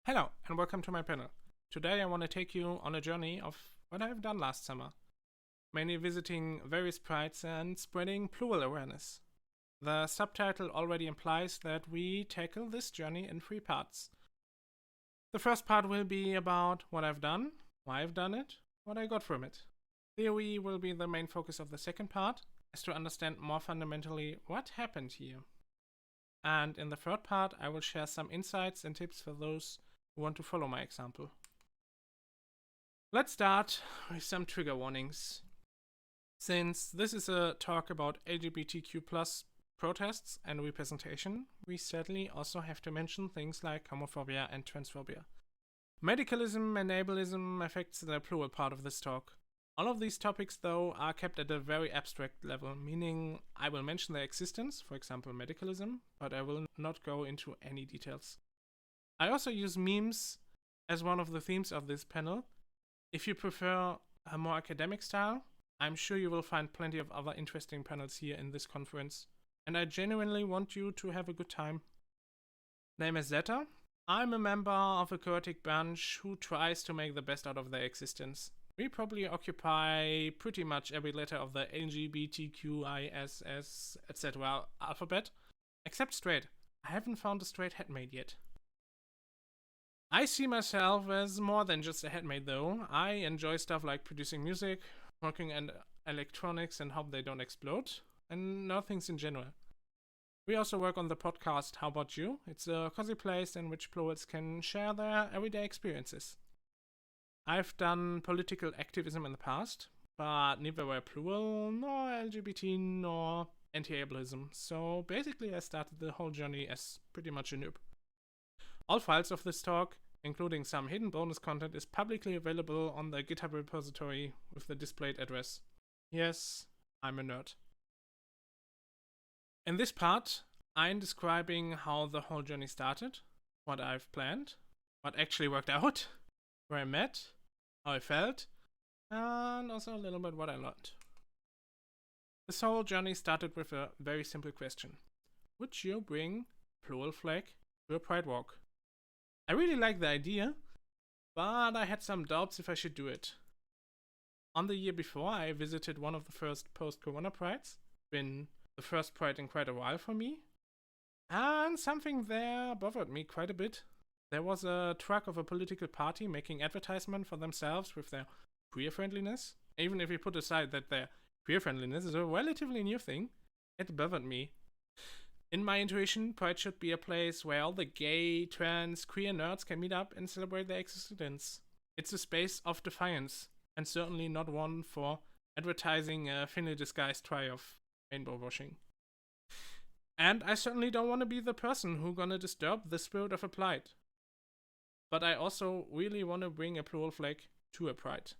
Hello and welcome to my panel. Today I want to take you on a journey of what I've done last summer, mainly visiting various prides and spreading plural awareness. The subtitle already implies that we tackle this journey in 3 parts. The first part will be about what I've done, why I've done it, what I got from it. Theory will be the main focus of the second part, as to understand more fundamentally what happened here. And in the third part I will share some insights and tips for those who want to follow my example. Let's start with some trigger warnings. Since this is a talk about LGBTQ plus protests and representation, we certainly also have to mention things like homophobia and transphobia. Medicalism and ableism affects the plural part of this talk. All of these topics, though, are kept at a very abstract level, meaning I will mention their existence, for example medicalism, but I will not go into any details. I also use memes as one of the themes of this panel. If you prefer a more academic style, I'm sure you will find plenty of other interesting panels here in this conference, and I genuinely want you to have a good time. Name is Zeta. I'm a member of a chaotic bunch who tries to make the best out of their existence. We probably occupy pretty much every letter of the LGBTQISS etc. alphabet, except straight. I haven't found a straight headmate yet. I see myself as more than just a headmate though. I enjoy stuff like producing music, working on electronics and hope they don't explode, and other things in general. We also work on the podcast How About You? It's a cozy place in which plurals can share their everyday experiences. I've done political activism in the past, but neither were plural, nor LGBT, nor anti-ableism, so basically I started the whole journey as pretty much a noob. All files of this talk, including some hidden bonus content, is publicly available on the GitHub repository with the displayed address. Yes, I'm a nerd. In this part, I'm describing how the whole journey started, what I've planned, what actually worked out, where I met, how I felt, and also a little bit what I learned. This whole journey started with a very simple question. Would you bring Plural Flag to a Pride Walk? I really like the idea, but I had some doubts if I should do it. On the year before, I visited one of the first post-corona prides, been the first pride in quite a while for me, and something there bothered me quite a bit. There was a truck of a political party making advertisement for themselves with their queer friendliness. Even if you put aside that their queer friendliness is a relatively new thing, it bothered me. In my intuition, Pride should be a place where all the gay, trans, queer nerds can meet up and celebrate their existence. It's a space of defiance, and certainly not one for advertising a thinly disguised try of rainbow washing. And I certainly don't want to be the person who's gonna disturb the spirit of a Pride. But I also really want to bring a plural flag to a Pride.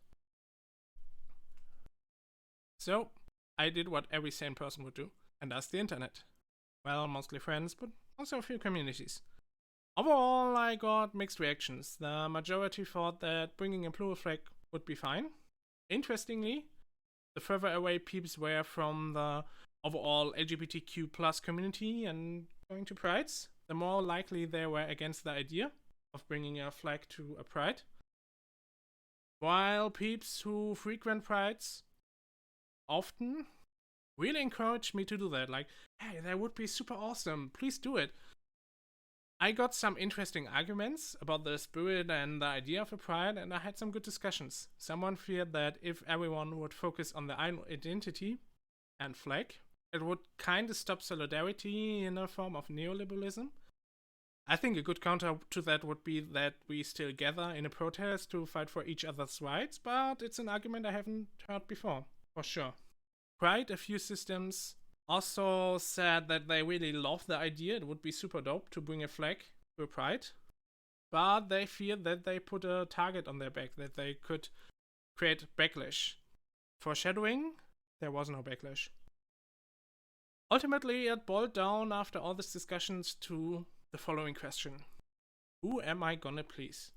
So, I did what every sane person would do, and asked the internet. Well, mostly friends, but also a few communities. Overall, I got mixed reactions. The majority thought that bringing a plural flag would be fine. Interestingly, the further away peeps were from the overall LGBTQ plus community and going to prides, the more likely they were against the idea of bringing a flag to a pride. While peeps who frequent prides often really encouraged me to do that, like, hey, that would be super awesome, please do it. I got some interesting arguments about the spirit and the idea of a pride, and I had some good discussions. Someone feared that if everyone would focus on their own identity and flag, it would kinda stop solidarity in a form of neoliberalism. I think a good counter to that would be that we still gather in a protest to fight for each other's rights, but it's an argument I haven't heard before, for sure. Quite a few systems also said that they really love the idea, it would be super dope to bring a flag to a pride, but they feared that they put a target on their back, that they could create backlash. Foreshadowing, there was no backlash. Ultimately, it boiled down after all these discussions to the following question. Who am I gonna please?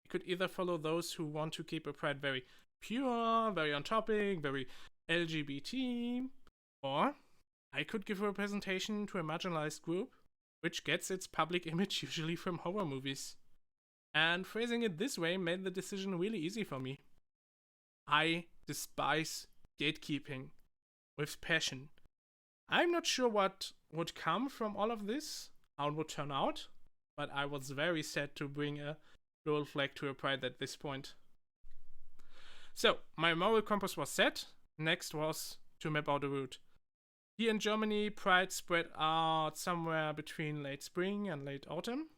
You could either follow those who want to keep a pride very pure, very on topic, very LGBT, or I could give representation to a marginalized group, which gets its public image usually from horror movies. And phrasing it this way made the decision really easy for me. I despise gatekeeping with passion. I'm not sure what would come from all of this, how it would turn out, but I was very sad to bring a plural flag to a pride at this point. So, my moral compass was set. Next was to map out a route. Here in Germany, prides spread out somewhere between late spring and late autumn.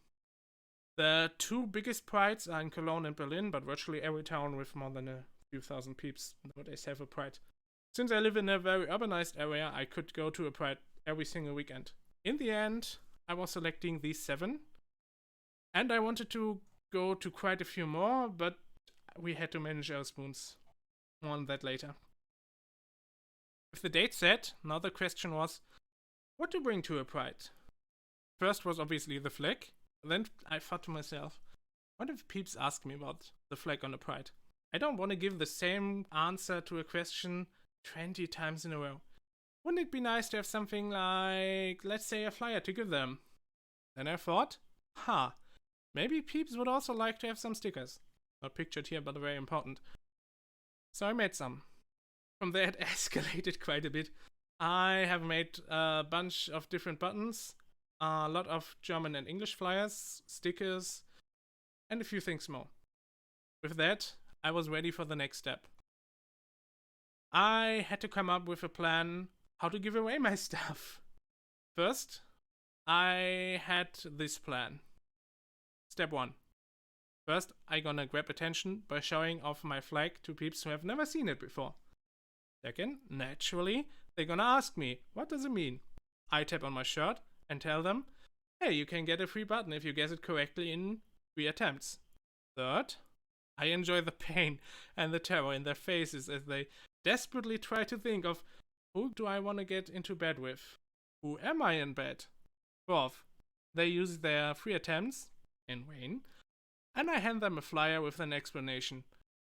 The two biggest prides are in Cologne and Berlin, but virtually every town with more than a few thousand peeps nowadays have a pride. Since I live in a very urbanized area, I could go to a pride every single weekend. In the end, I was selecting these 7, and I wanted to go to quite a few more, but we had to manage our spoons. More on that later. With the date set, now the question was what to bring to a pride. First was obviously the flag. Then I thought to myself, what if peeps ask me about the flag on a pride? I don't want to give the same answer to a question 20 times in a row. Wouldn't it be nice to have something like, let's say, a flyer to give them? Then I thought, maybe peeps would also like to have some stickers. Not pictured here, but very important. So I made some. From there it escalated quite a bit. I have made a bunch of different buttons, a lot of German and English flyers, stickers, and a few things more. With that, I was ready for the next step. I had to come up with a plan how to give away my stuff. First, I had this plan. Step 1. First, I gonna grab attention by showing off my flag to peeps who have never seen it before. Second, naturally, they're gonna ask me, what does it mean? I tap on my shirt and tell them, hey, you can get a free button if you guess it correctly in 3 attempts. Third, I enjoy the pain and the terror in their faces as they desperately try to think of who do I want to get into bed with? Who am I in bed? Fourth, they use their 3 attempts, in vain, and I hand them a flyer with an explanation.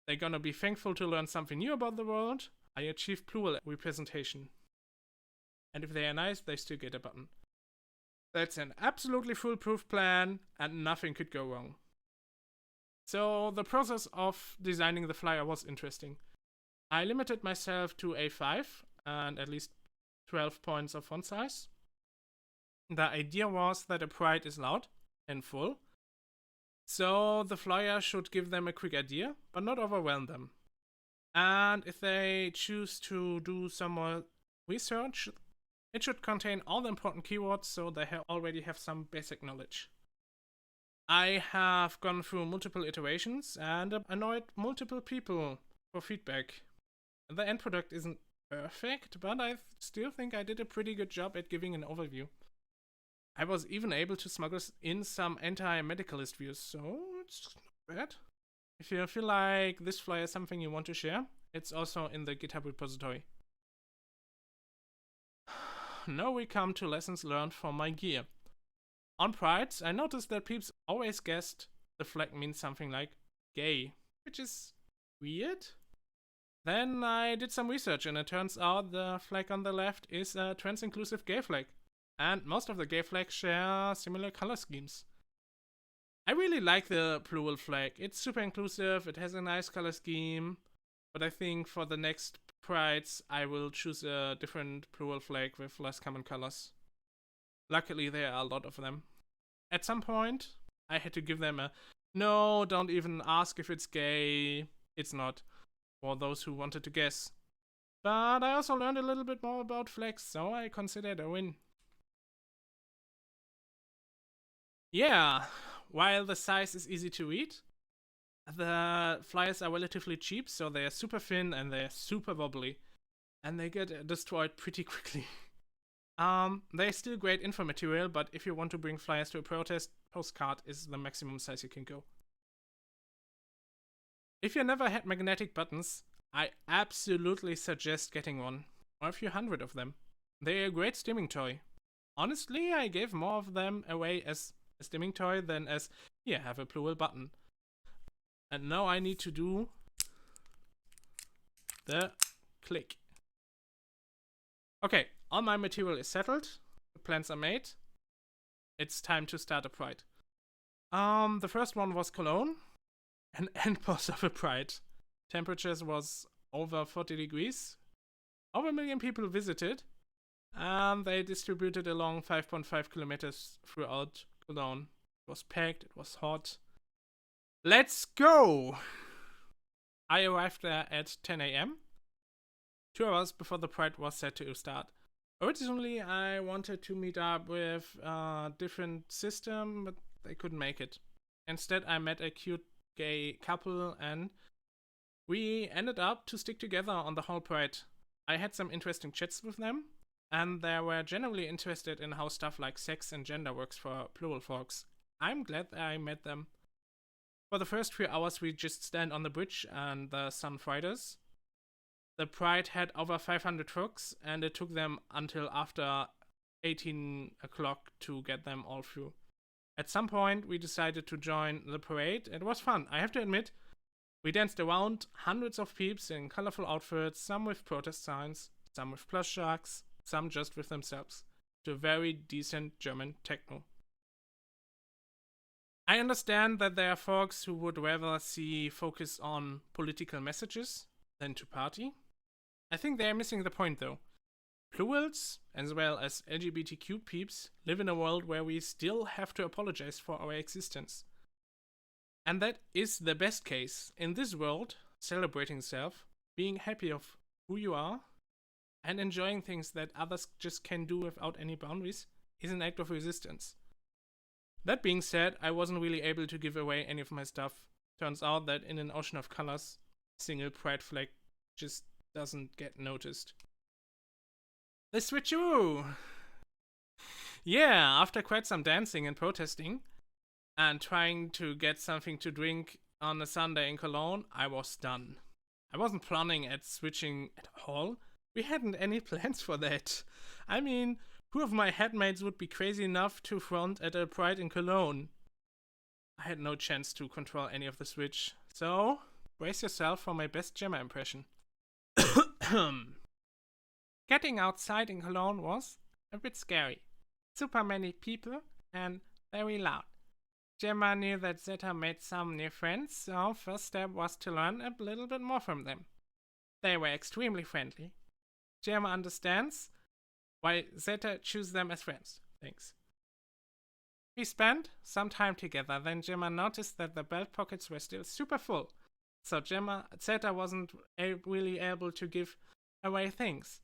They're gonna be thankful to learn something new about the world. I achieved plural representation. And if they are nice, they still get a button. That's an absolutely foolproof plan, and nothing could go wrong. So the process of designing the flyer was interesting. I limited myself to A5 and at least 12 points of font size. The idea was that a pride is loud and full, so the flyer should give them a quick idea, but not overwhelm them. And if they choose to do some more research, it should contain all the important keywords so they already have some basic knowledge. I have gone through multiple iterations and annoyed multiple people for feedback. The end product isn't perfect, but I still think I did a pretty good job at giving an overview. I was even able to smuggle in some anti-medicalist views, so it's not bad. If you feel like this flyer is something you want to share, it's also in the GitHub repository. Now we come to lessons learned from my gear. On prides, I noticed that peeps always guessed the flag means something like gay, which is weird. Then I did some research and it turns out the flag on the left is a trans-inclusive gay flag. And most of the gay flags share similar color schemes. I really like the plural flag. It's super inclusive, it has a nice color scheme, but I think for the next prides I will choose a different plural flag with less common colors. Luckily there are a lot of them. At some point I had to give them a no, don't even ask if it's gay, it's not, for those who wanted to guess. But I also learned a little bit more about flags, so I consider it a win. Yeah, while the size is easy to read, the flyers are relatively cheap, so they are super thin and they are super wobbly, and they get destroyed pretty quickly. They're still great info material, but if you want to bring flyers to a protest, postcard is the maximum size you can go. If you never had magnetic buttons, I absolutely suggest getting one, or a few hundred of them. They're a great stimming toy. Honestly, I gave more of them away as a stimming toy than as, here, have a plural button. And now I need to do the click. Okay, all my material is settled, the plans are made. It's time to start a pride. The first one was Cologne, an endpost of a pride. Temperatures was over 40 degrees. Over a million people visited, and they distributed along 5.5 kilometers throughout Cologne. It was packed, it was hot. Let's go! I arrived there at 10 a.m., 2 hours before the Pride was set to start. Originally, I wanted to meet up with a different system, but they couldn't make it. Instead, I met a cute gay couple, and we ended up to stick together on the whole Pride. I had some interesting chats with them, and they were generally interested in how stuff like sex and gender works for plural folks. I'm glad that I met them. For the first 3 hours, we just stand on the bridge and the sun fighters. The Pride had over 500 trucks, and it took them until after 18 o'clock to get them all through. At some point, we decided to join the parade. It was fun, I have to admit. We danced around, hundreds of peeps in colorful outfits, some with protest signs, some with plush sharks, some just with themselves, to very decent German techno. I understand that there are folks who would rather see focus on political messages than to party. I think they are missing the point though. Plurals, as well as LGBTQ peeps, live in a world where we still have to apologize for our existence. And that is the best case. In this world, celebrating self, being happy of who you are, and enjoying things that others just can do without any boundaries is an act of resistance. That being said, I wasn't really able to give away any of my stuff. Turns out that in an ocean of colors, a single pride flag just doesn't get noticed. The switcheroo! Yeah, after quite some dancing and protesting, and trying to get something to drink on a Sunday in Cologne, I was done. I wasn't planning at switching at all. We hadn't any plans for that. I mean, who of my headmates would be crazy enough to front at a Pride in Cologne? I had no chance to control any of the switch, so brace yourself for my best Gemma impression. Getting outside in Cologne was a bit scary. Super many people and very loud. Gemma knew that Zeta made some new friends, so first step was to learn a little bit more from them. They were extremely friendly. Gemma understands why Zeta chose them as friends. Thanks. We spent some time together, then Gemma noticed that the belt pockets were still super full, so Zeta wasn't really able to give away things.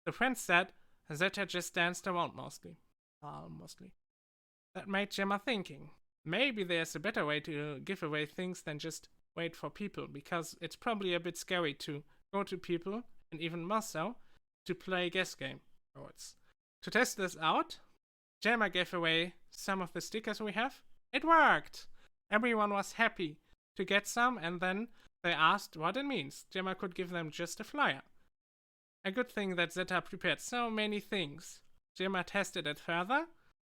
The friends said Zeta just danced around mostly. That made Gemma thinking. Maybe there's a better way to give away things than just wait for people, because it's probably a bit scary to go to people, and even more so, to play a guess game. To test this out, Gemma gave away some of the stickers we have. It worked! Everyone was happy to get some, and then they asked what it means. Gemma could give them just a flyer. A good thing that Zeta prepared so many things. Gemma tested it further,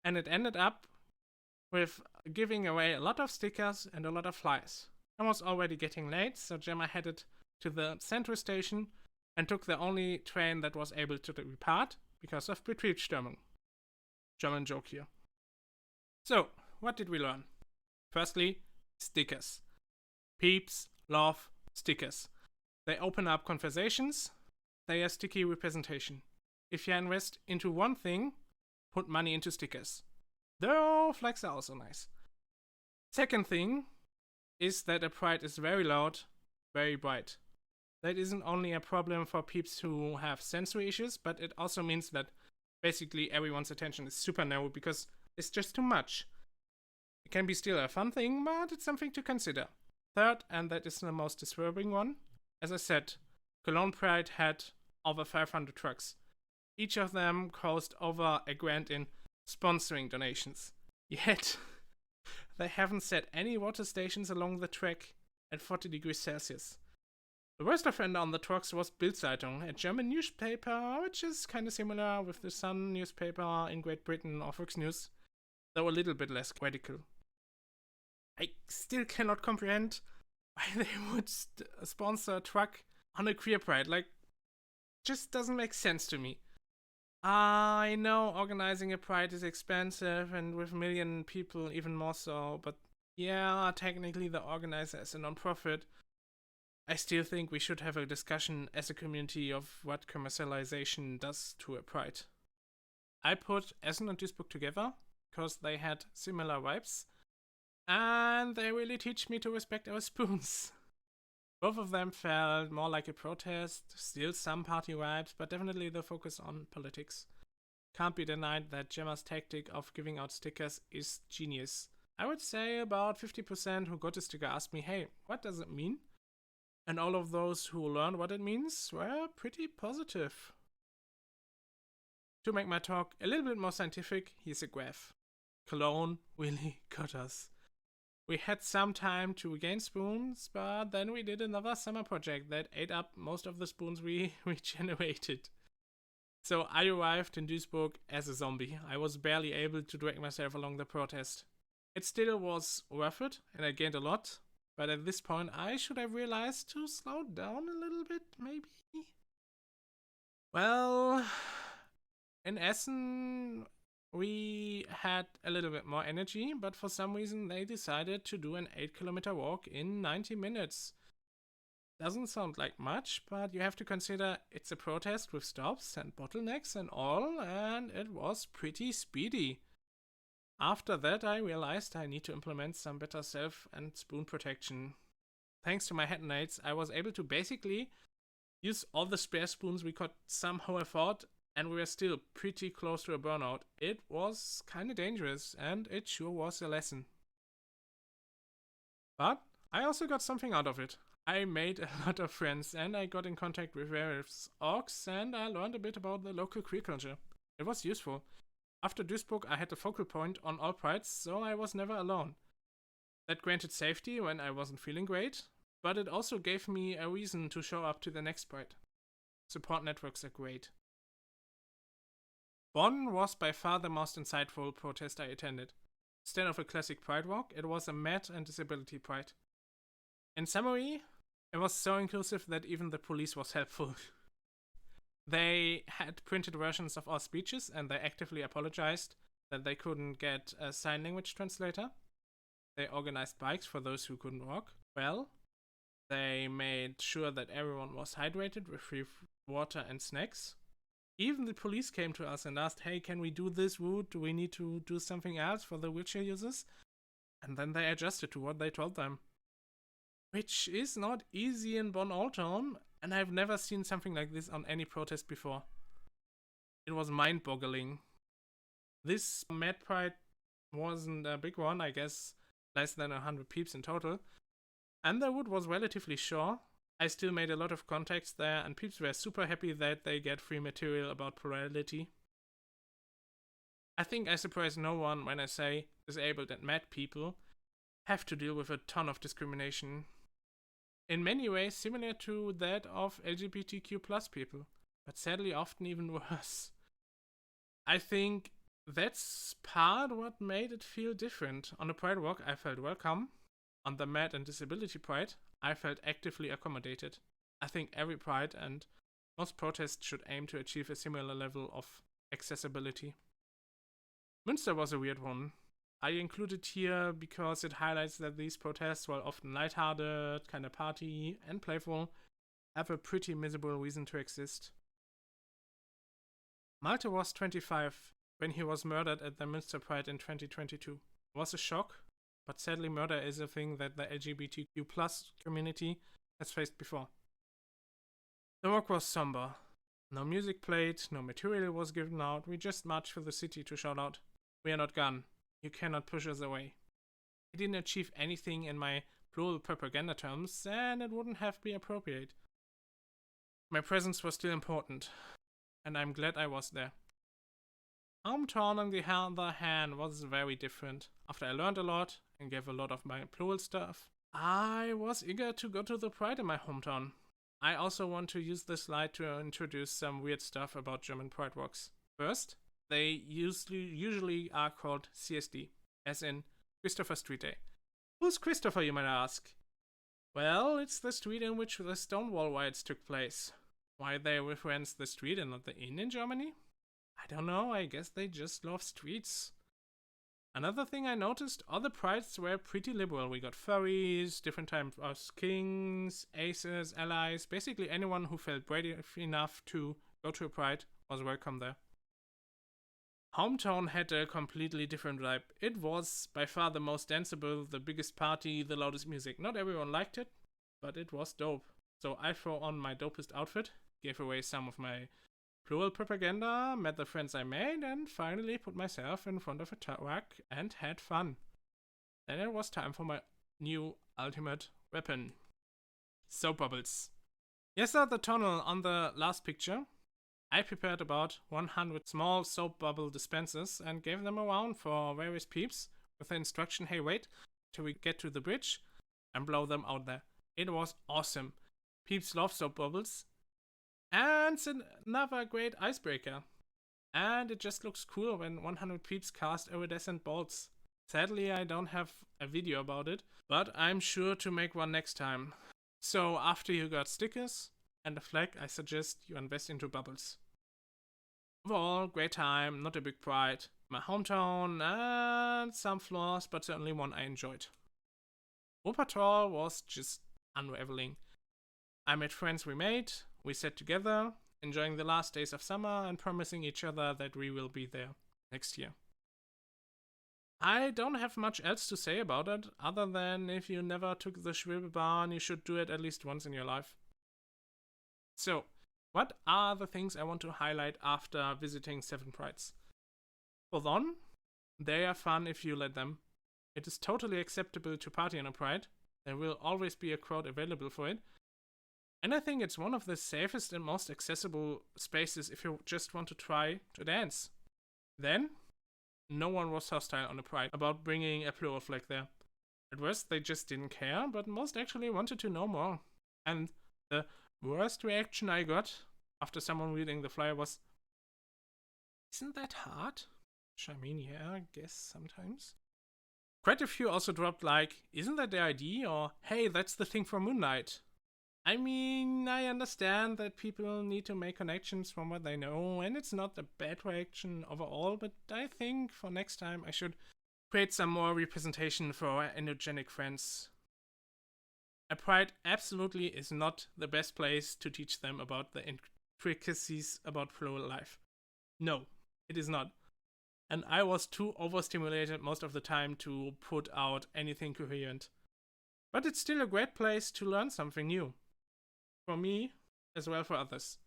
and it ended up with giving away a lot of stickers and a lot of flyers. I was already getting late, so Gemma headed to the central station and took the only train that was able to depart because of Betriebsstörung. German joke here. So, what did we learn? Firstly, stickers. Peeps love stickers. They open up conversations. They are sticky representation. If you invest into one thing, put money into stickers. Though flags are also nice. Second thing is that a pride is very loud, very bright. That isn't only a problem for peeps who have sensory issues, but it also means that basically everyone's attention is super narrow because it's just too much. It can be still a fun thing, but it's something to consider. Third, and that is the most disturbing one, as I said, Cologne Pride had over 500 trucks. Each of them cost over $1,000 in sponsoring donations. Yet, they haven't set any water stations along the track at 40 degrees Celsius. The worst offender on the trucks was Bild-Zeitung, a German newspaper, which is kind of similar with the Sun newspaper in Great Britain or Fox News, though a little bit less radical. I still cannot comprehend why they would sponsor a truck on a queer pride. Like, just doesn't make sense to me. I know organizing a pride is expensive and with a million people even more so, but yeah, technically the organizer is a non-profit. I still think we should have a discussion as a community of what commercialization does to a pride. I put Essen and Duisburg together because they had similar vibes, and they really teach me to respect our spoons. Both of them felt more like a protest, still some party vibes, but definitely the focus on politics. Can't be denied that Gemma's tactic of giving out stickers is genius. I would say about 50% who got a sticker asked me, hey, what does it mean? And all of those who learned what it means were pretty positive. To make my talk a little bit more scientific, here's a graph. Cologne really got us. We had some time to gain spoons, but then we did another summer project that ate up most of the spoons we regenerated. So I arrived in Duisburg as a zombie. I was barely able to drag myself along the protest. It still was worth it, and I gained a lot, but at this point I should have realized to slow down a little bit, maybe? Well, in Essen, we had a little bit more energy, but for some reason they decided to do an 8-kilometer walk in 90 minutes. Doesn't sound like much, but you have to consider it's a protest with stops and bottlenecks and all, and it was pretty speedy. After that, I realized I need to implement some better self and spoon protection. Thanks to my headmates, I was able to basically use all the spare spoons we could somehow afford, and we were still pretty close to a burnout. It was kinda dangerous, and it sure was a lesson. But I also got something out of it. I made a lot of friends, and I got in contact with various orgs, and I learned a bit about the local queer culture. It was useful. After Duisburg, I had a focal point on all prides, so I was never alone. That granted safety when I wasn't feeling great, but it also gave me a reason to show up to the next pride. Support networks are great. Bonn was by far the most insightful protest I attended. Instead of a classic pride walk, it was a Met and disability pride. In summary, it was so inclusive that even the police was helpful. They had printed versions of all speeches, and they actively apologized that they couldn't get a sign language translator. They organized bikes for those who couldn't walk. Well, they made sure that everyone was hydrated with free water and snacks. Even the police came to us and asked, hey, can we do this route? Do we need to do something else for the wheelchair users? And then they adjusted to what they told them. Which is not easy in Bonn Old Town, and I've never seen something like this on any protest before. It was mind-boggling. This Mad Pride wasn't a big one, I guess less than 100 peeps in total, and the route was relatively short. I still made a lot of contacts there, and peeps were super happy that they get free material about plurality. I think I surprise no one when I say disabled and mad people have to deal with a ton of discrimination. In many ways similar to that of LGBTQ+ people, but sadly often even worse. I think that's part what made it feel different. On the Pride Walk, I felt welcome. On the Mad and Disability Pride, I felt actively accommodated. I think every Pride and most protests should aim to achieve a similar level of accessibility. Münster was a weird one. I include it here because it highlights that these protests, while often lighthearted, kinda party, and playful, have a pretty miserable reason to exist. Malte was 25 when he was murdered at the Münster Pride in 2022. It was a shock, but sadly murder is a thing that the LGBTQ+ community has faced before. The walk was somber. No music played, no material was given out, we just marched through the city to shout out, "We are not gone. You cannot push us away." I didn't achieve anything in my plural propaganda terms, and it wouldn't have been appropriate. My presence was still important, and I'm glad I was there. Hometown, on the other hand, was very different. After I learned a lot and gave a lot of my plural stuff, I was eager to go to the Pride in my hometown. I also want to use this slide to introduce some weird stuff about German Pride walks. First, they usually are called CSD, as in Christopher Street Day. Who's Christopher, you might ask? Well, it's the street in which the Stonewall riots took place. Why they reference the street and not the inn in Germany? I don't know, I guess they just love streets. Another thing I noticed, all the prides were pretty liberal. We got furries, different types of kings, aces, allies. Basically anyone who felt brave enough to go to a pride was welcome there. Hometown had a completely different vibe. It was by far the most danceable, the biggest party, the loudest music. Not everyone liked it, but it was dope. So I threw on my dopest outfit, gave away some of my plural propaganda, met the friends I made, and finally put myself in front of a truck and had fun. Then it was time for my new ultimate weapon. Soap bubbles. Yes, sir, the tunnel on the last picture. I prepared about 100 small soap bubble dispensers and gave them around for various peeps with the instruction, hey wait till we get to the bridge and blow them out there. It was awesome. Peeps love soap bubbles. And it's another great icebreaker. And it just looks cool when 100 peeps cast iridescent bolts. Sadly, I don't have a video about it, but I'm sure to make one next time. So after you got stickers and a flag, I suggest you invest into bubbles. Overall, great time, not a big pride. My hometown and some flaws, but certainly one I enjoyed. Wuppertal was just unraveling. I made friends we made, we sat together, enjoying the last days of summer and promising each other that we will be there next year. I don't have much else to say about it, other than if you never took the Schwebebahn, you should do it at least once in your life. So, what are the things I want to highlight after visiting 7 prides? Hold on, they are fun if you let them. It is totally acceptable to party on a pride. There will always be a crowd available for it. And I think it's one of the safest and most accessible spaces if you just want to try to dance. Then, no one was hostile on a pride about bringing a plural flag there. At worst, they just didn't care, but most actually wanted to know more. And the worst reaction I got after someone reading the flyer was, "Isn't that hard?" Which I mean, yeah, I guess sometimes. Quite a few also dropped like, "Isn't that the ID?" or "Hey, that's the thing for Moonlight." I mean, I understand that people need to make connections from what they know, and it's not a bad reaction overall, but I think for next time I should create some more representation for our energetic friends. A pride absolutely is not the best place to teach them about the intricacies about plural life. No, it is not. And I was too overstimulated most of the time to put out anything coherent. But it's still a great place to learn something new. For me, as well for others.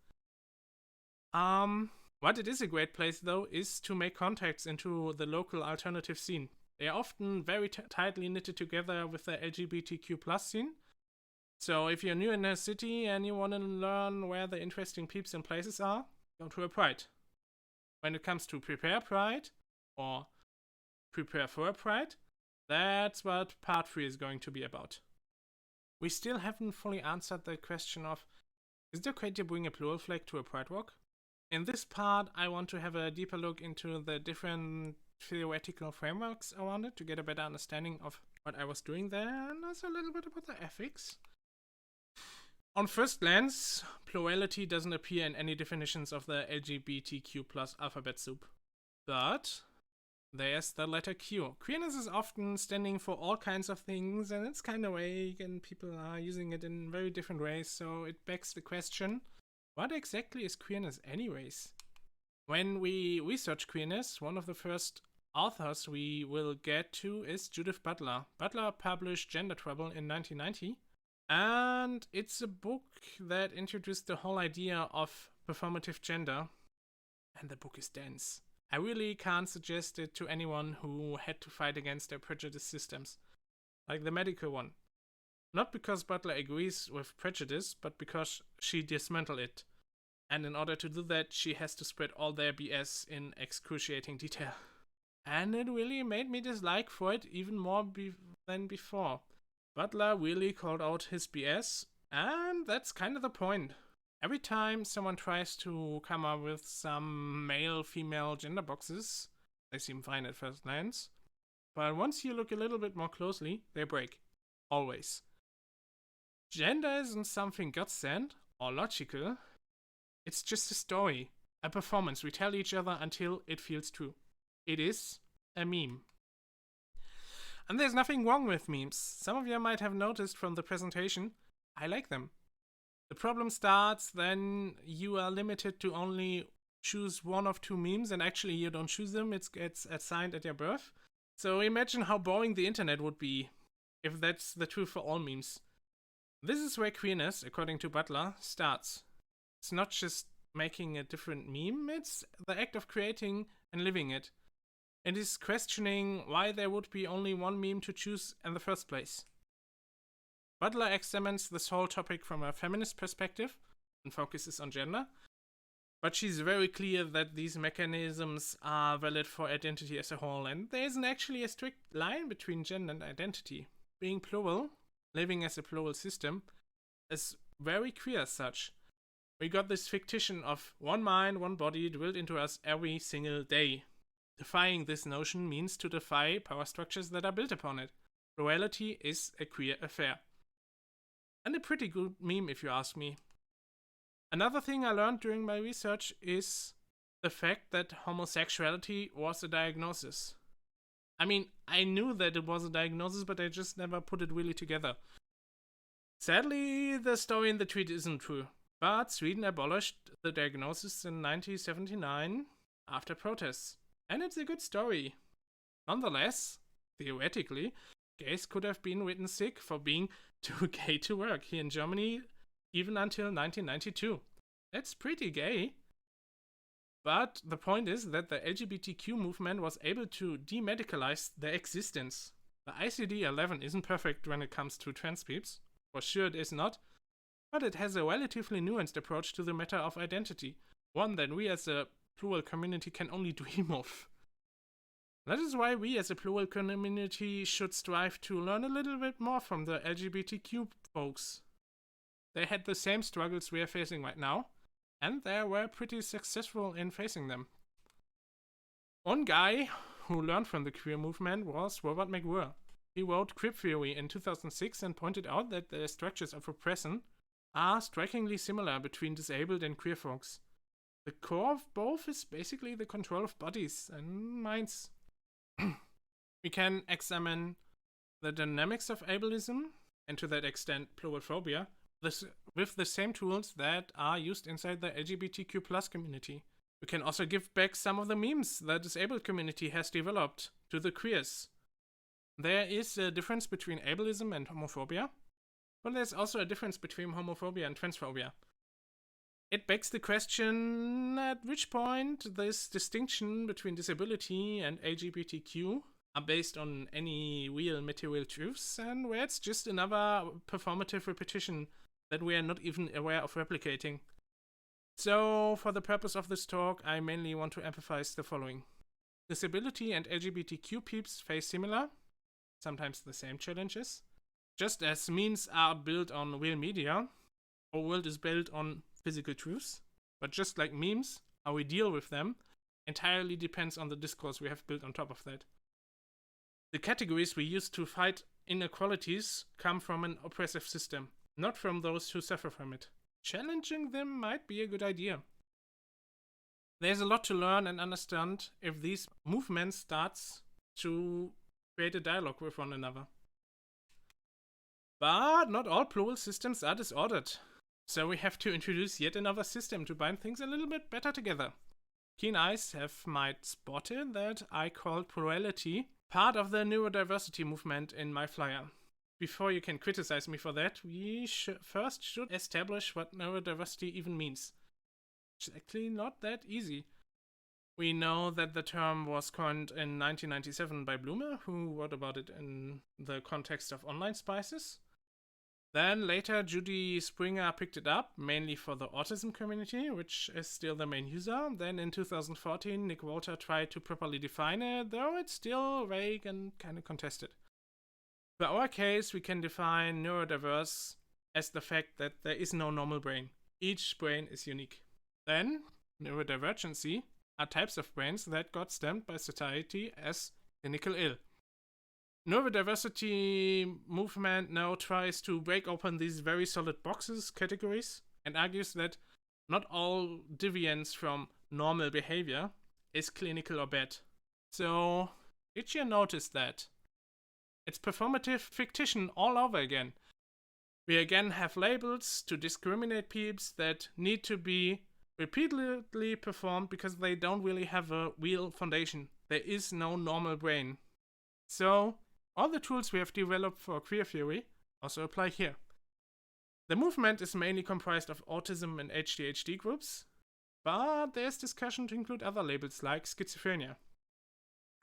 What it is a great place though is to make contacts into the local alternative scene. They are often very tightly knitted together with the LGBTQ+ scene. So if you're new in a city and you want to learn where the interesting peeps and places are, go to a pride. When it comes to prepare pride or prepare for a pride, that's what part 3 is going to be about. We still haven't fully answered the question of, is it okay to bring a plural flag to a pride walk? In this part, I want to have a deeper look into the different theoretical frameworks around it to get a better understanding of what I was doing there, and also a little bit about the ethics. On first glance, plurality doesn't appear in any definitions of the LGBTQ+ alphabet soup. But there's the letter Q. Queerness is often standing for all kinds of things, and it's kind of vague, and people are using it in very different ways, so it begs the question, what exactly is queerness anyways? When we research queerness, one of the first authors we will get to is Judith Butler. Butler published Gender Trouble in 1990, and it's a book that introduced the whole idea of performative gender, and the book is dense. I really can't suggest it to anyone who had to fight against their prejudice systems, like the medical one. Not because Butler agrees with prejudice, but because she dismantled it. And in order to do that, she has to spread all their BS in excruciating detail. And it really made me dislike Freud even more than before. Butler really called out his BS, and that's kind of the point. Every time someone tries to come up with some male-female gender boxes, they seem fine at first glance. But once you look a little bit more closely, they break. Always. Gender isn't something God sent or logical. It's just a story. a performance we tell each other until it feels true. It is a meme. And there's nothing wrong with memes. Some of you might have noticed from the presentation, I like them. The problem starts then you are limited to only choose one of two memes, and actually you don't choose them, it gets assigned at your birth. So imagine how boring the internet would be if that's the truth for all memes. This is where queerness, according to Butler, starts. It's not just making a different meme, it's the act of creating and living it. It is questioning why there would be only one meme to choose in the first place. Butler examines this whole topic from a feminist perspective and focuses on gender, but she's very clear that these mechanisms are valid for identity as a whole, and there isn't actually a strict line between gender and identity. Being plural, living as a plural system, is very queer as such. We got this fictitious of one mind, one body drilled into us every single day. Defying this notion means to defy power structures that are built upon it. Plurality is a queer affair. And a pretty good meme, if you ask me. Another thing I learned during my research is the fact that homosexuality was a diagnosis. I mean, I knew that it was a diagnosis, but I just never put it really together. Sadly, the story in the tweet isn't true, but Sweden abolished the diagnosis in 1979 after protests. And it's a good story. Nonetheless, theoretically, gays could have been written sick for being too gay to work here in Germany even until 1992. That's pretty gay. But the point is that the LGBTQ movement was able to demedicalize their existence. The ICD-11 isn't perfect when it comes to trans peeps. For sure it is not. But it has a relatively nuanced approach to the matter of identity. One that we as a plural community can only dream of. That is why we as a plural community should strive to learn a little bit more from the LGBTQ folks. They had the same struggles we are facing right now, and they were pretty successful in facing them. One guy who learned from the queer movement was Robert McWhirr. He wrote Crip Theory in 2006 and pointed out that the structures of oppression are strikingly similar between disabled and queer folks. The core of both is basically the control of bodies and minds. We can examine the dynamics of ableism, and to that extent plural phobia, with the same tools that are used inside the LGBTQ+ community. We can also give back some of the memes the disabled community has developed to the queers. There is a difference between ableism and homophobia, but there's also a difference between homophobia and transphobia. It begs the question at which point this distinction between disability and LGBTQ are based on any real material truths, and where it's just another performative repetition that we are not even aware of replicating. So, for the purpose of this talk, I mainly want to emphasize the following. Disability and LGBTQ peeps face similar, sometimes the same challenges. Just as memes are built on real media, our world is built on physical truths, but just like memes, how we deal with them entirely depends on the discourse we have built on top of that. The categories we use to fight inequalities come from an oppressive system, not from those who suffer from it. Challenging them might be a good idea. There's a lot to learn and understand if these movements start to create a dialogue with one another. But not all plural systems are disordered, so we have to introduce yet another system to bind things a little bit better together. Keen eyes might spotted that I called plurality part of the neurodiversity movement in my flyer. Before you can criticize me for that, we first should establish what neurodiversity even means. It's actually not that easy. We know that the term was coined in 1997 by Blume, who wrote about it in the context of online spices. Then later Judy Springer picked it up, mainly for the autism community, which is still the main user. Then in 2014, Nick Walter tried to properly define it, though it's still vague and kind of contested. For our case, we can define neurodiverse as the fact that there is no normal brain. Each brain is unique. Then, neurodivergency are types of brains that got stamped by society as clinical ill. Neurodiversity movement now tries to break open these very solid boxes categories and argues that not all deviance from normal behavior is clinical or bad. So, did you notice that? It's performative fiction all over again. We again have labels to discriminate peeps that need to be repeatedly performed because they don't really have a real foundation. There is no normal brain. So, all the tools we have developed for queer theory also apply here. The movement is mainly comprised of autism and ADHD groups, but there's discussion to include other labels like schizophrenia.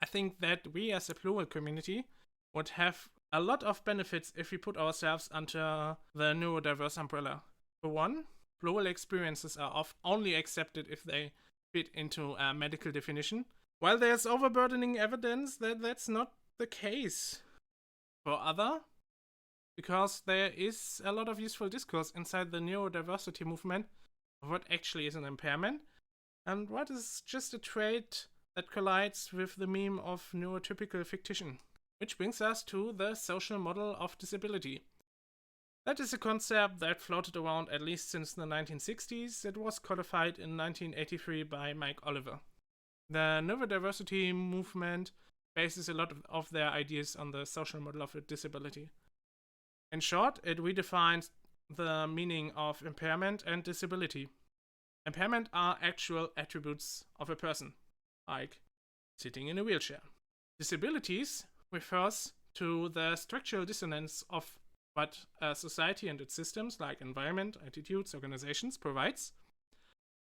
I think that we as a plural community would have a lot of benefits if we put ourselves under the neurodiverse umbrella. For one, plural experiences are often only accepted if they fit into a medical definition, while there's overburdening evidence that that's not the case. For other, because there is a lot of useful discourse inside the neurodiversity movement of what actually is an impairment and what is just a trait that collides with the meme of neurotypical fiction. Which brings us to the social model of disability. That is a concept that floated around at least since the 1960s. It was codified in 1983 by Mike Oliver. The neurodiversity movement bases a lot of their ideas on the social model of a disability. In short, it redefines the meaning of impairment and disability. Impairment are actual attributes of a person, like sitting in a wheelchair. Disabilities refers to the structural dissonance of what a society and its systems, like environment, attitudes, organizations, provides,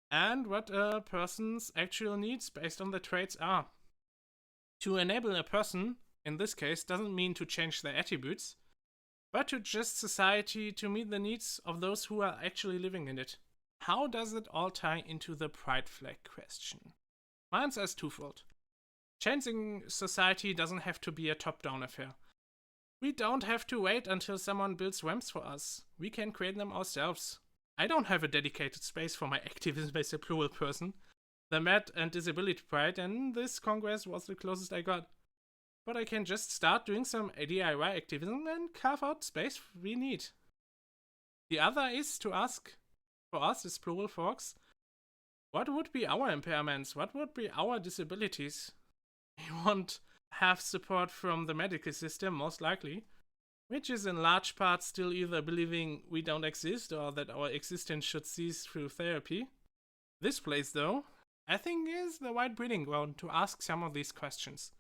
and what a person's actual needs based on their traits are. To enable a person, in this case, doesn't mean to change their attributes, but to adjust society to meet the needs of those who are actually living in it. How does it all tie into the pride flag question? My answer is twofold. Changing society doesn't have to be a top-down affair. We don't have to wait until someone builds ramps for us. We can create them ourselves. I don't have a dedicated space for my activism as a plural person. The Med and Disability Pride and this Congress was the closest I got. But I can just start doing some DIY activism and carve out space we need. The other is to ask, for us as plural folks, what would be our impairments? What would be our disabilities? We won't have support from the medical system, most likely, which is in large part still either believing we don't exist or that our existence should cease through therapy. This place, though, I think is the right breeding ground to ask some of these questions.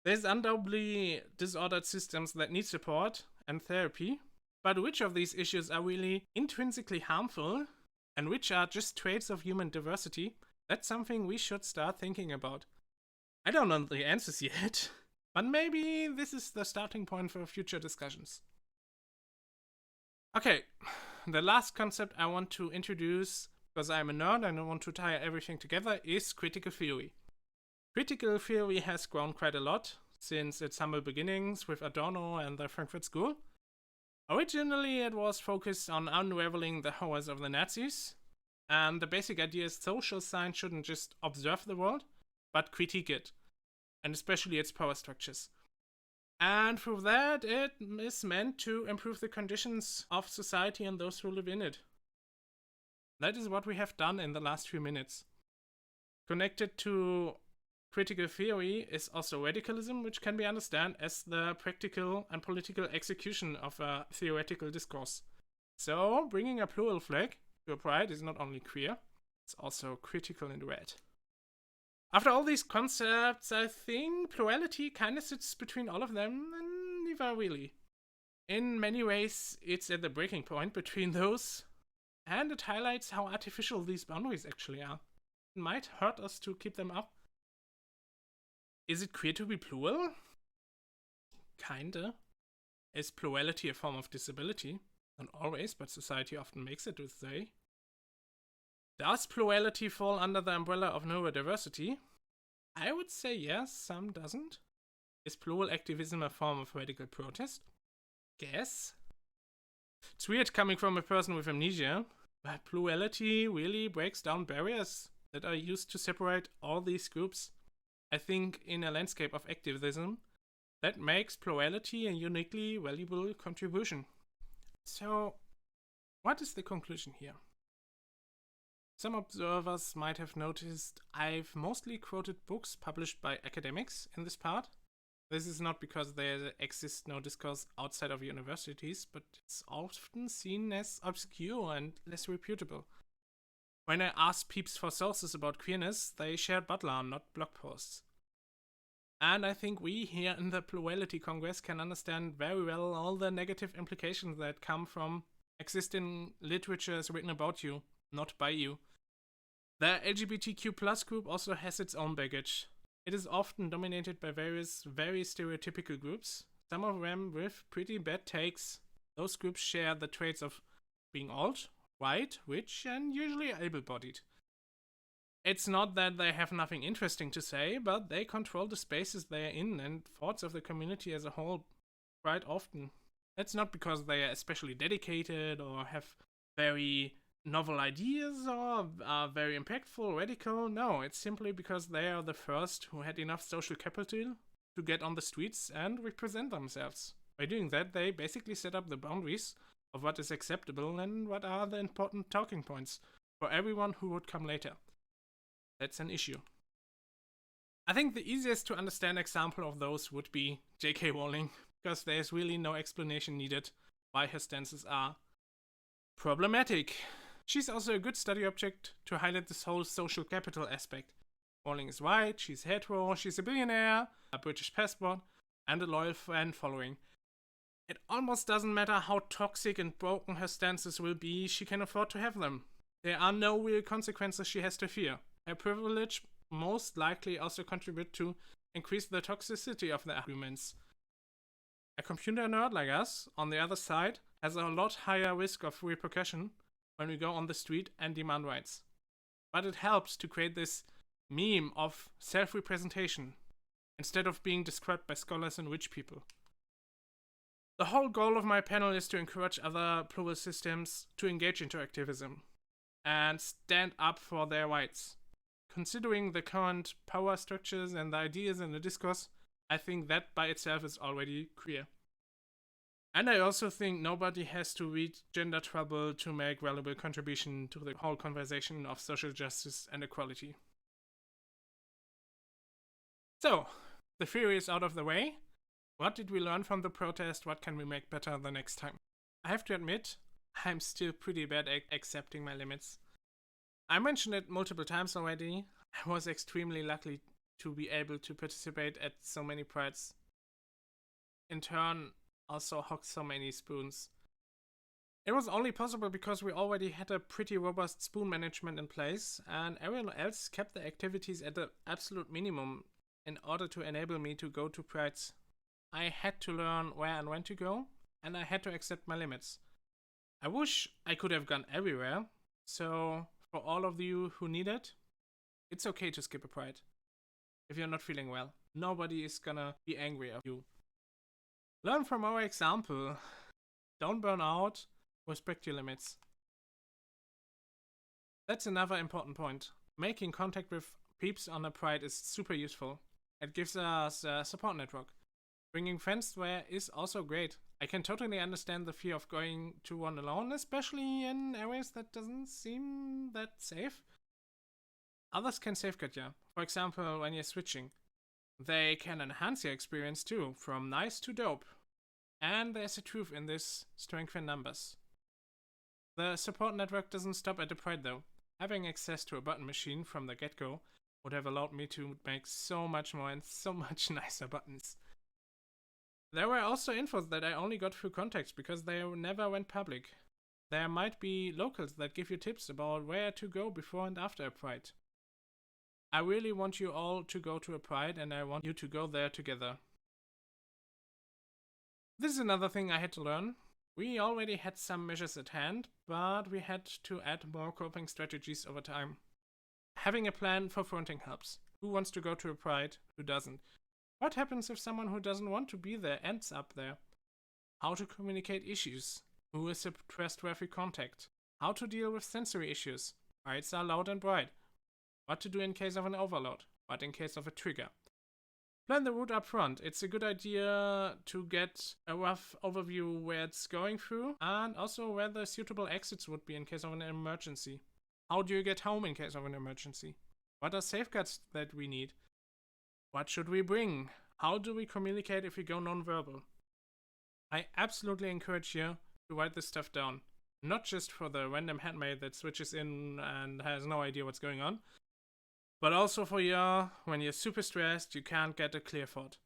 There's undoubtedly disordered systems that need support and therapy, but which of these issues are really intrinsically harmful and which are just traits of human diversity? That's something we should start thinking about. I don't know the answers yet, but maybe this is the starting point for future discussions. Okay, the last concept I want to introduce, because I'm a nerd and I want to tie everything together, is critical theory. Critical theory has grown quite a lot since its humble beginnings with Adorno and the Frankfurt School. Originally, it was focused on unraveling the horrors of the Nazis, and the basic idea is social science shouldn't just observe the world, but critique it, and especially its power structures. And through that, it is meant to improve the conditions of society and those who live in it. That is what we have done in the last few minutes. Connected to critical theory is also radicalism, which can be understood as the practical and political execution of a theoretical discourse. So, bringing a plural flag to a pride is not only queer, it's also critical and rad. After all these concepts, I think plurality kind of sits between all of them, and neither really. In many ways, it's at the breaking point between those, and it highlights how artificial these boundaries actually are. It might hurt us to keep them up. Is it queer to be plural? Kinda. Is plurality a form of disability? Not always, but society often makes it this way. Does plurality fall under the umbrella of neurodiversity? I would say yes, some doesn't. Is plural activism a form of radical protest? Guess. It's weird coming from a person with amnesia, but plurality really breaks down barriers that are used to separate all these groups. I think in a landscape of activism, that makes plurality a uniquely valuable contribution. So, what is the conclusion here? Some observers might have noticed I've mostly quoted books published by academics in this part. This is not because there exists no discourse outside of universities, but it's often seen as obscure and less reputable. When I asked peeps for sources about queerness, they shared Butler, not blog posts. And I think we here in the Plurality Congress can understand very well all the negative implications that come from existing literature is written about you, not by you. The LGBTQ+ group also has its own baggage. It is often dominated by various very stereotypical groups, some of them with pretty bad takes. Those groups share the traits of being old, white, rich, and usually able-bodied. It's not that they have nothing interesting to say, but they control the spaces they are in and thoughts of the community as a whole quite often. That's not because they are especially dedicated or have very novel ideas or are very impactful, radical. No, it's simply because they are the first who had enough social capital to get on the streets and represent themselves. By doing that, they basically set up the boundaries of what is acceptable and what are the important talking points for everyone who would come later. That's an issue. I think the easiest to understand example of those would be J.K. Rowling, because there's really no explanation needed why her stances are problematic. She's also a good study object to highlight this whole social capital aspect. Rowling is white, she's hetero, she's a billionaire, a British passport, and a loyal fan following. It almost doesn't matter how toxic and broken her stances will be, she can afford to have them. There are no real consequences she has to fear. Her privilege most likely also contribute to increase the toxicity of the arguments. A computer nerd like us, on the other side, has a lot higher risk of repercussion when we go on the street and demand rights. But it helps to create this meme of self-representation, instead of being described by scholars and rich people. The whole goal of my panel is to encourage other plural systems to engage into activism and stand up for their rights. Considering the current power structures and the ideas in the discourse, I think that by itself is already queer. And I also think nobody has to read gender trouble to make valuable contribution to the whole conversation of social justice and equality. So, the theory is out of the way. What did we learn from the protest? What can we make better the next time? I have to admit, I'm still pretty bad at accepting my limits. I mentioned it multiple times already. I was extremely lucky to be able to participate at so many prides. In turn, also hogged so many spoons. It was only possible because we already had a pretty robust spoon management in place, and everyone else kept the activities at the absolute minimum in order to enable me to go to prides. I had to learn where and when to go, and I had to accept my limits. I wish I could have gone everywhere, so for all of you who need it, it's okay to skip a pride. If you're not feeling well, nobody is gonna be angry at you. Learn from our example. Don't burn out, respect your limits. That's another important point. Making contact with peeps on a pride is super useful. It gives us a support network. Bringing friends there is also great. I can totally understand the fear of going to one alone, especially in areas that doesn't seem that safe. Others can safeguard you. For example, when you're switching. They can enhance your experience too, from nice to dope. And there's a truth in this strength in numbers. The support network doesn't stop at the pride though. Having access to a button machine from the get-go would have allowed me to make so much more and so much nicer buttons. There were also infos that I only got through contacts because they never went public. There might be locals that give you tips about where to go before and after a pride. I really want you all to go to a pride, and I want you to go there together. This is another thing I had to learn. We already had some measures at hand, but we had to add more coping strategies over time. Having a plan for fronting helps. Who wants to go to a pride? Who doesn't? What happens if someone who doesn't want to be there ends up there? How to communicate issues? Who is a trustworthy contact? How to deal with sensory issues? Prides are loud and bright. What to do in case of an overload? What in case of a trigger? Plan the route up front. It's a good idea to get a rough overview where it's going through and also where the suitable exits would be in case of an emergency. How do you get home in case of an emergency? What are safeguards that we need? What should we bring? How do we communicate if we go nonverbal? I absolutely encourage you to write this stuff down. Not just for the random handmaid that switches in and has no idea what's going on, but also for when you're super stressed, you can't get a clear thought.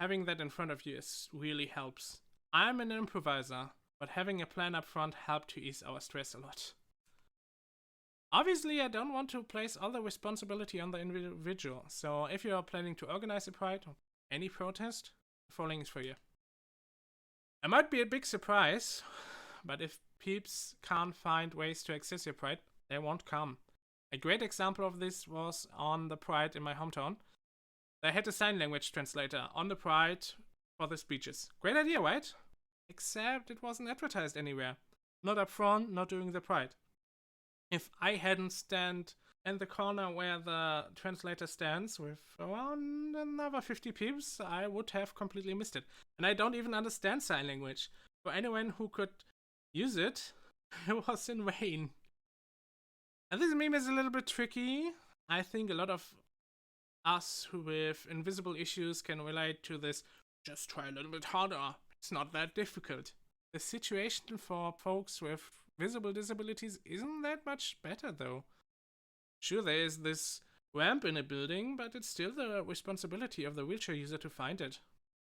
Having that in front of you really helps. I'm an improviser, but having a plan up front helped to ease our stress a lot. Obviously, I don't want to place all the responsibility on the individual, so if you are planning to organize a pride or any protest, the following is for you. It might be a big surprise, but if peeps can't find ways to access your pride, they won't come. A great example of this was on the pride in my hometown. They had a sign language translator on the pride for the speeches. Great idea, right? Except it wasn't advertised anywhere. Not up front, not during the pride. If I hadn't stand in the corner where the translator stands with around another 50 peeps, I would have completely missed it. And I don't even understand sign language. For anyone who could use it, it was in vain. And this meme is a little bit tricky. I think a lot of us who with invisible issues can relate to this. Just try a little bit harder. It's not that difficult. The situation for folks with visible disabilities isn't that much better though. Sure, there is this ramp in a building, but it's still the responsibility of the wheelchair user to find it.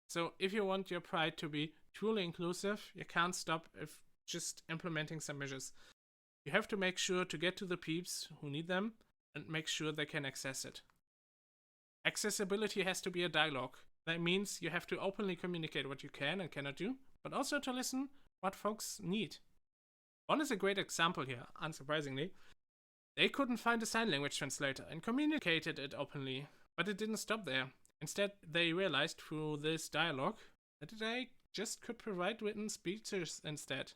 So if you want your pride to be truly inclusive, you can't stop if just implementing some measures. You have to make sure to get to the peeps who need them and make sure they can access it. Accessibility has to be a dialogue. That means you have to openly communicate what you can and cannot do, but also to listen what folks need. One is a great example here, unsurprisingly. They couldn't find a sign language translator and communicated it openly, but it didn't stop there. Instead, they realized through this dialogue that they just could provide written speeches instead.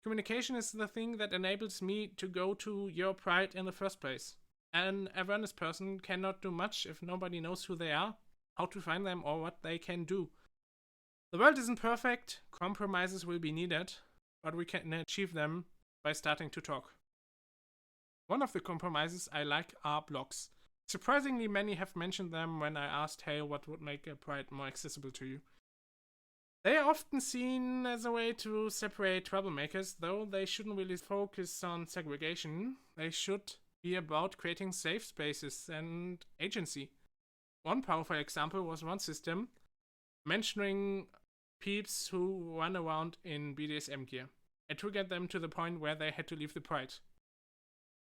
Communication is the thing that enables me to go to your pride in the first place. An awareness person cannot do much if nobody knows who they are, how to find them, or what they can do. The world isn't perfect, compromises will be needed, but we can achieve them by starting to talk. One of the compromises I like are blocks. Surprisingly, many have mentioned them when I asked, hey, what would make a pride more accessible to you? They are often seen as a way to separate troublemakers, though they shouldn't really focus on segregation. They should be about creating safe spaces and agency. One powerful example was one system mentioning peeps who run around in BDSM gear. It triggered them to the point where they had to leave the pride.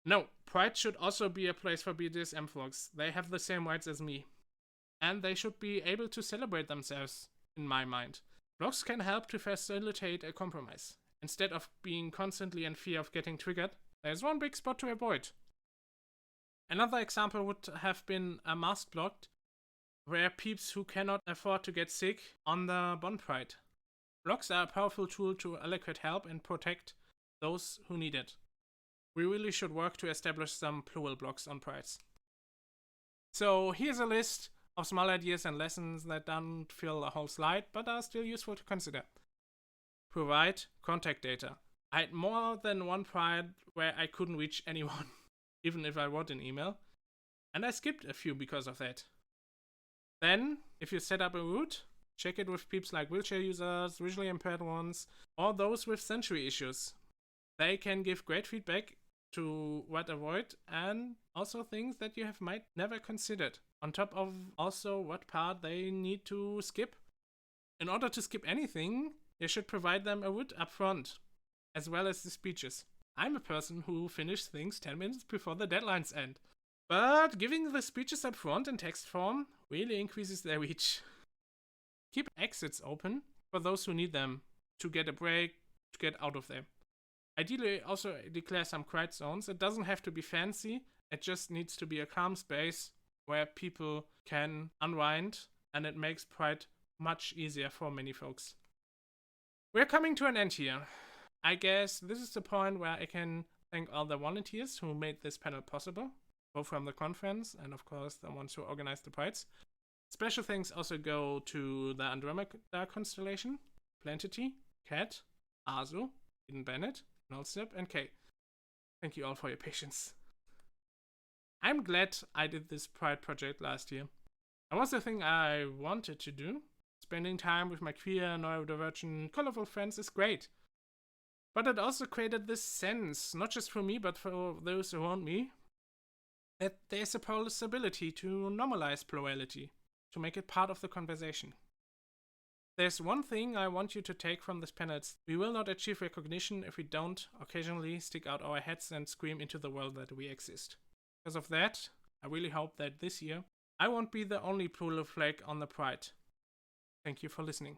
No, pride should also be a place for BDSM folks. They have the same rights as me. And they should be able to celebrate themselves, in my mind. Blocks can help to facilitate a compromise. Instead of being constantly in fear of getting triggered, there's one big spot to avoid. Another example would have been a mask block, where peeps who cannot afford to get sick on the Bond Pride. Blocks are a powerful tool to allocate help and protect those who need it. We really should work to establish some plural blocks on prides. So here's a list of small ideas and lessons that don't fill a whole slide, but are still useful to consider. Provide contact data. I had more than one pride where I couldn't reach anyone, even if I wrote an email, and I skipped a few because of that. Then, if you set up a route, check it with peeps like wheelchair users, visually impaired ones, or those with sensory issues. They can give great feedback to what avoid and also things that you might never considered, on top of also what part they need to skip. In order to skip anything, you should provide them a route up front, as well as the speeches. I'm a person who finishes things 10 minutes before the deadlines end. But giving the speeches up front in text form really increases their reach. Keep exits open for those who need them, to get a break, to get out of there. Ideally, also declare some quiet zones. It doesn't have to be fancy, it just needs to be a calm space where people can unwind, and it makes Pride much easier for many folks. We're coming to an end here. I guess this is the point where I can thank all the volunteers who made this panel possible, both from the conference and of course the ones who organized the prides. Special thanks also go to the Andromeda constellation, Plantity, Kat, Azu, Eden Bennett, Nullstep, and Kay. Thank you all for your patience. I'm glad I did this Pride project last year. It was the thing I wanted to do. Spending time with my queer, neurodivergent, colorful friends is great. But it also created this sense, not just for me, but for those around me, that there's a possibility to normalize plurality, to make it part of the conversation. There's one thing I want you to take from this panel. We will not achieve recognition if we don't occasionally stick out our heads and scream into the world that we exist. Because of that, I really hope that this year I won't be the only Plural Flag on the Pride. Thank you for listening.